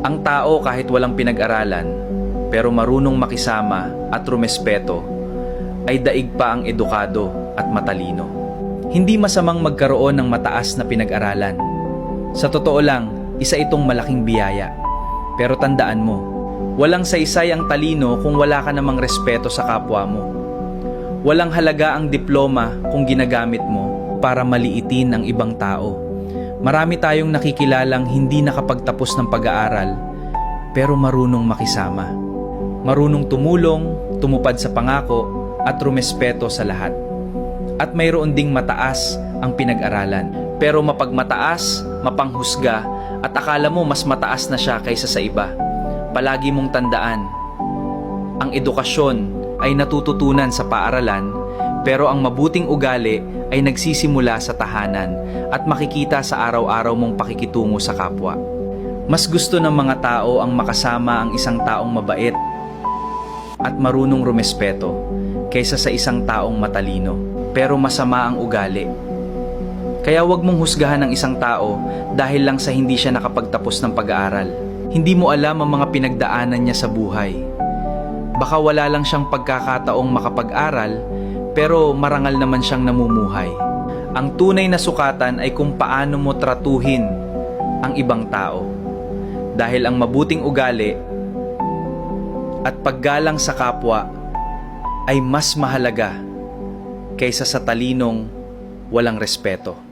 Ang tao kahit walang pinag-aralan, pero marunong makisama at rumespeto, ay daig pa ang edukado at matalino. Hindi masamang magkaroon ng mataas na pinag-aralan. Sa totoo lang, isa itong malaking biyaya. Pero tandaan mo, walang saysay ang talino kung wala ka namang respeto sa kapwa mo. Walang halaga ang diploma kung ginagamit mo para maliitin ang ibang tao. Marami tayong nakikilalang hindi nakapagtapos ng pag-aaral, pero marunong makisama. Marunong tumulong, tumupad sa pangako, at rumespeto sa lahat. At mayroon ding mataas ang pinag-aralan, pero mapagmataas, mapanghusga, at akala mo mas mataas na siya kaysa sa iba. Palagi mong tandaan, ang edukasyon ay natututunan sa paaralan, pero ang mabuting ugali ay nagsisimula sa tahanan at makikita sa araw-araw mong pakikitungo sa kapwa. Mas gusto ng mga tao ang makasama ang isang taong mabait at marunong rumespeto kaysa sa isang taong matalino pero masama ang ugali. Kaya huwag mong husgahan ang isang tao dahil lang sa hindi siya nakapagtapos ng pag-aaral. Hindi mo alam ang mga pinagdaanan niya sa buhay. Baka wala lang siyang pagkakataong makapag-aral, pero marangal naman siyang namumuhay. Ang tunay na sukatan ay kung paano mo tratuhin ang ibang tao. Dahil ang mabuting ugali at paggalang sa kapwa ay mas mahalaga kaysa sa talinong walang respeto.